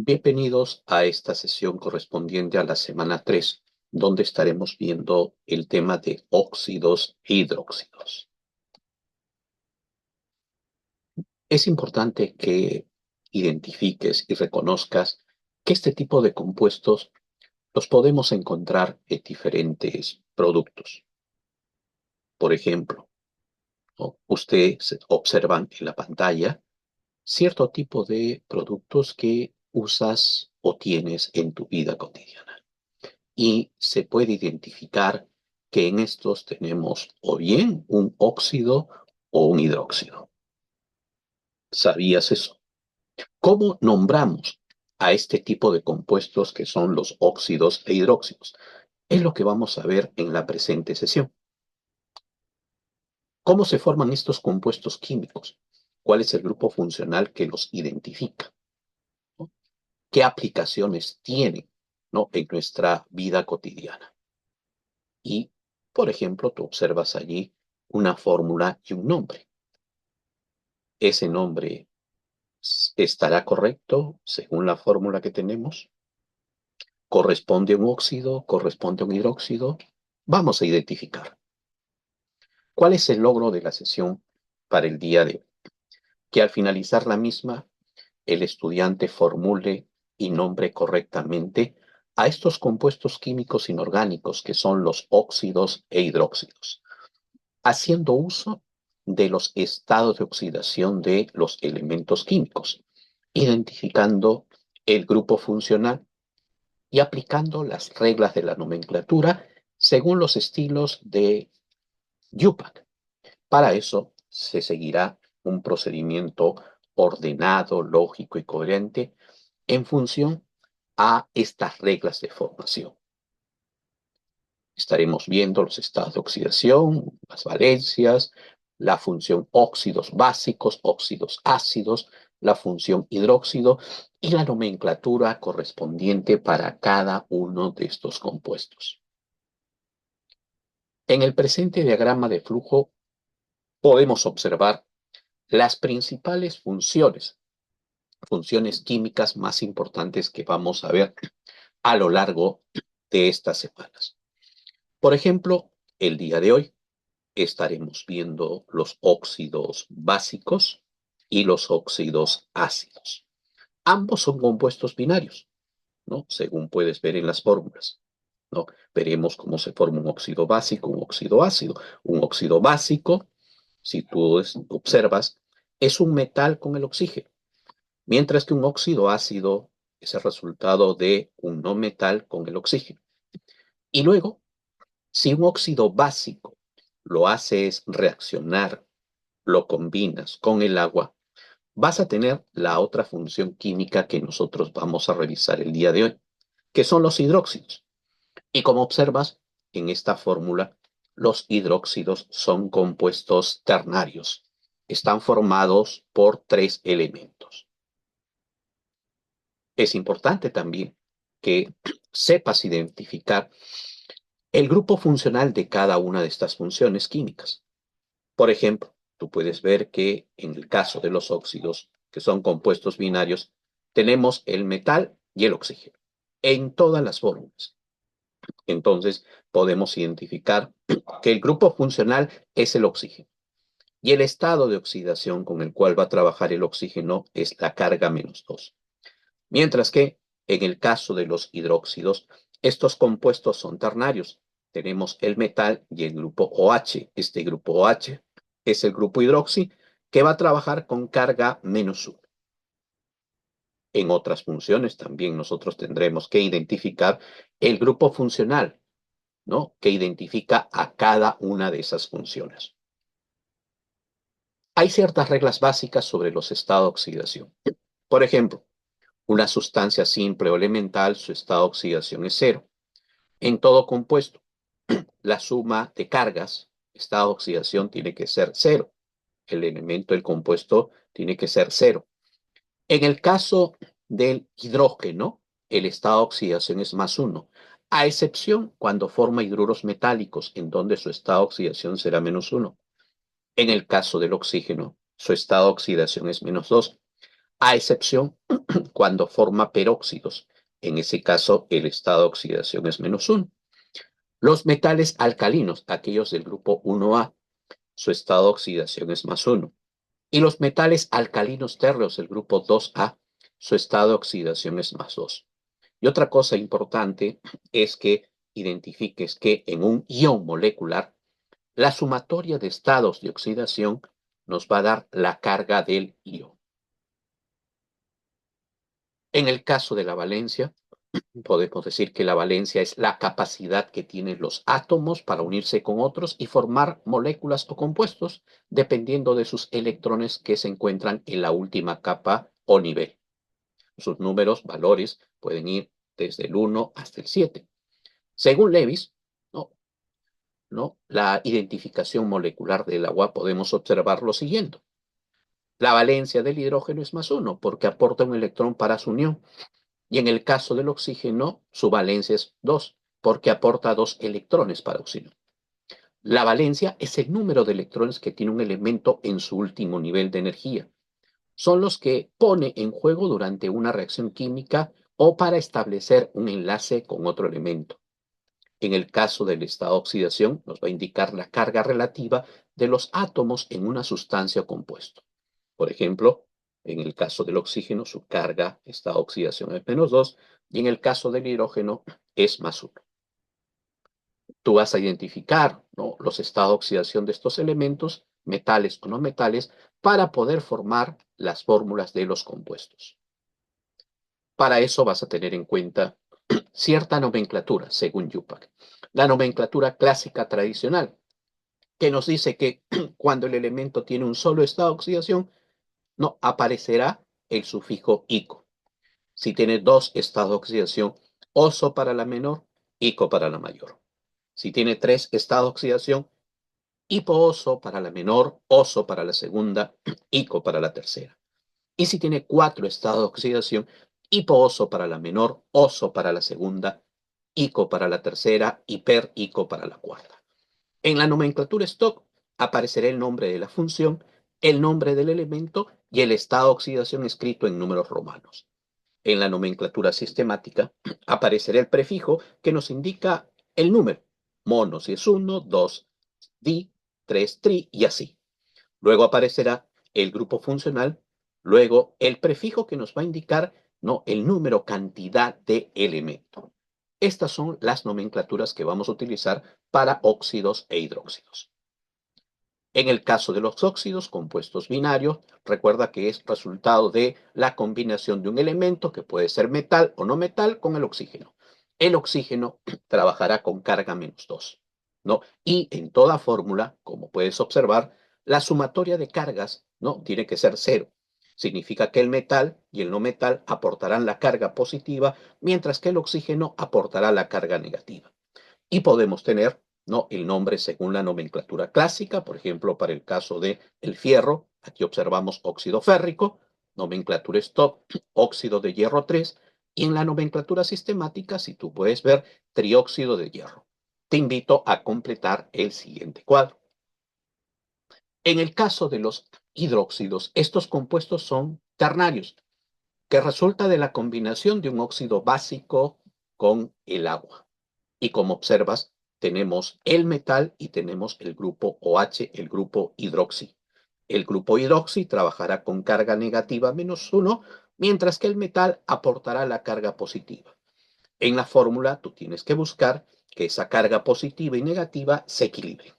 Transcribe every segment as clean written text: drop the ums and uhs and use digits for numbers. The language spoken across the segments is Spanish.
Bienvenidos a esta sesión correspondiente a la semana 3, donde estaremos viendo el tema de óxidos e hidróxidos. Es importante que identifiques y reconozcas que este tipo de compuestos los podemos encontrar en diferentes productos. Por ejemplo, ¿no? Ustedes observan en la pantalla cierto tipo de productos que usas o tienes en tu vida cotidiana. Y se puede identificar que en estos tenemos o bien un óxido o un hidróxido. ¿Sabías eso? ¿Cómo nombramos a este tipo de compuestos que son los óxidos e hidróxidos? Es lo que vamos a ver en la presente sesión. ¿Cómo se forman estos compuestos químicos? ¿Cuál es el grupo funcional que los identifica? ¿No? ¿Qué aplicaciones tienen, ¿no?, en nuestra vida cotidiana? Y, por ejemplo, tú observas allí una fórmula y un nombre. Ese nombre estará correcto según la fórmula que tenemos. ¿Corresponde a un óxido? ¿Corresponde a un hidróxido? Vamos a identificar. ¿Cuál es el logro de la sesión para el día de hoy? Que al finalizar la misma, el estudiante formule y nombre correctamente a estos compuestos químicos inorgánicos que son los óxidos e hidróxidos, haciendo uso de los estados de oxidación de los elementos químicos, identificando el grupo funcional y aplicando las reglas de la nomenclatura según los estilos de UPAC. Para eso se seguirá un procedimiento ordenado, lógico y coherente en función a estas reglas de formación. Estaremos viendo los estados de oxidación, las valencias, la función óxidos básicos, óxidos ácidos, la función hidróxido y la nomenclatura correspondiente para cada uno de estos compuestos. En el presente diagrama de flujo podemos observar las principales funciones químicas más importantes que vamos a ver a lo largo de estas semanas. Por ejemplo, el día de hoy estaremos viendo los óxidos básicos y los óxidos ácidos. Ambos son compuestos binarios, ¿no? Según puedes ver en las fórmulas, ¿no? Veremos cómo se forma un óxido básico, un óxido ácido. Un óxido básico, si tú observas, es un metal con el oxígeno, mientras que un óxido ácido es el resultado de un no metal con el oxígeno. Y luego, si un óxido básico lo haces reaccionar, lo combinas con el agua, vas a tener la otra función química que nosotros vamos a revisar el día de hoy, que son los hidróxidos. Y como observas en esta fórmula, los hidróxidos son compuestos ternarios. Están formados por 3 elementos. Es importante también que sepas identificar el grupo funcional de cada una de estas funciones químicas. Por ejemplo, tú puedes ver que en el caso de los óxidos, que son compuestos binarios, tenemos el metal y el oxígeno en todas las fórmulas. Entonces, podemos identificar que el grupo funcional es el oxígeno y el estado de oxidación con el cual va a trabajar el oxígeno es la carga -2. Mientras que en el caso de los hidróxidos, estos compuestos son ternarios. Tenemos el metal y el grupo OH. Este grupo OH es el grupo hidroxi que va a trabajar con carga -1. En otras funciones también nosotros tendremos que identificar el grupo funcional, ¿no?, que identifica a cada una de esas funciones. Hay ciertas reglas básicas sobre los estados de oxidación. Por ejemplo, una sustancia simple o elemental, su estado de oxidación es 0. En todo compuesto, la suma de cargas, estado de oxidación, tiene que ser 0. El elemento del compuesto tiene que ser 0. En el caso del hidrógeno, el estado de oxidación es +1, a excepción cuando forma hidruros metálicos, en donde su estado de oxidación será -1. En el caso del oxígeno, su estado de oxidación es -2, a excepción cuando forma peróxidos. En ese caso, el estado de oxidación es -1. Los metales alcalinos, aquellos del grupo 1A, su estado de oxidación es +1. Y los metales alcalinos térreos del grupo 2A, su estado de oxidación es +2. Y otra cosa importante es que identifiques que en un ion molecular, la sumatoria de estados de oxidación nos va a dar la carga del ion. En el caso de la valencia, podemos decir que la valencia es la capacidad que tienen los átomos para unirse con otros y formar moléculas o compuestos, dependiendo de sus electrones que se encuentran en la última capa o nivel. Sus números, valores, pueden ir desde el 1 hasta el 7. Según Lewis, la identificación molecular del agua podemos observar lo siguiente. La valencia del hidrógeno es +1 porque aporta un electrón para su unión. Y en el caso del oxígeno, su valencia es 2 porque aporta 2 electrones para oxígeno. La valencia es el número de electrones que tiene un elemento en su último nivel de energía. Son los que pone en juego durante una reacción química o para establecer un enlace con otro elemento. En el caso del estado de oxidación, nos va a indicar la carga relativa de los átomos en una sustancia o compuesto. Por ejemplo, en el caso del oxígeno, su carga, estado de oxidación es -2, y en el caso del hidrógeno es +1. Tú vas a identificar, ¿no?, los estados de oxidación de estos elementos, metales o no metales, para poder formar las fórmulas de los compuestos. Para eso vas a tener en cuenta cierta nomenclatura, según Yupac. La nomenclatura clásica tradicional, que nos dice que cuando el elemento tiene un solo estado de oxidación, no aparecerá el sufijo ico. Si tiene 2 estados de oxidación, oso para la menor, ico para la mayor. Si tiene 3 estados de oxidación, hipooso para la menor, oso para la segunda, ico para la tercera. Y si tiene 4 estados de oxidación, hipooso para la menor, oso para la segunda, ico para la tercera, hiperico para la cuarta. En la nomenclatura stock aparecerá el nombre de la función, el nombre del elemento y el estado de oxidación escrito en números romanos. En la nomenclatura sistemática aparecerá el prefijo que nos indica el número. Mono si es 1, 2 di, 3 tri y así. Luego aparecerá el grupo funcional, luego el prefijo que nos va a indicar, ¿no?, el número, cantidad de elemento. Estas son las nomenclaturas que vamos a utilizar para óxidos e hidróxidos. En el caso de los óxidos, compuestos binarios, recuerda que es resultado de la combinación de un elemento que puede ser metal o no metal con el oxígeno. El oxígeno trabajará con carga -2, ¿no? Y en toda fórmula, como puedes observar, la sumatoria de cargas, ¿no?, tiene que ser 0. Significa que el metal y el no metal aportarán la carga positiva, mientras que el oxígeno aportará la carga negativa. Y podemos tener, ¿no?, el nombre según la nomenclatura clásica, por ejemplo, para el caso del fierro, aquí observamos óxido férrico, nomenclatura stop, óxido de hierro 3, y en la nomenclatura sistemática, si tú puedes ver, trióxido de hierro. Te invito a completar el siguiente cuadro. En el caso de los hidróxidos, estos compuestos son ternarios, que resulta de la combinación de un óxido básico con el agua. Y como observas, tenemos el metal y tenemos el grupo OH, el grupo hidroxi. El grupo hidroxi trabajará con carga negativa -1, mientras que el metal aportará la carga positiva. En la fórmula tú tienes que buscar que esa carga positiva y negativa se equilibren.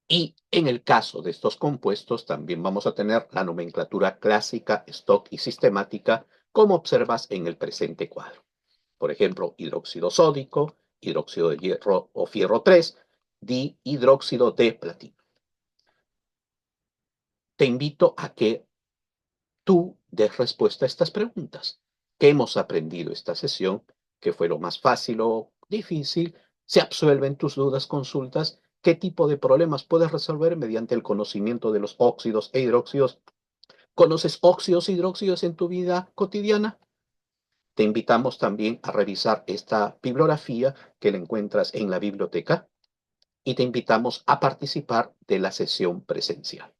Y en el caso de estos compuestos también vamos a tener la nomenclatura clásica, stock y sistemática, como observas en el presente cuadro. Por ejemplo, hidróxido sódico, hidróxido de hierro o fierro 3, dihidróxido de platino. Te invito a que tú des respuesta a estas preguntas. ¿Qué hemos aprendido esta sesión? ¿Qué fue lo más fácil o difícil? ¿Se absuelven tus dudas, consultas? ¿Qué tipo de problemas puedes resolver mediante el conocimiento de los óxidos e hidróxidos? ¿Conoces óxidos e hidróxidos en tu vida cotidiana? Te invitamos también a revisar esta bibliografía que la encuentras en la biblioteca y te invitamos a participar de la sesión presencial.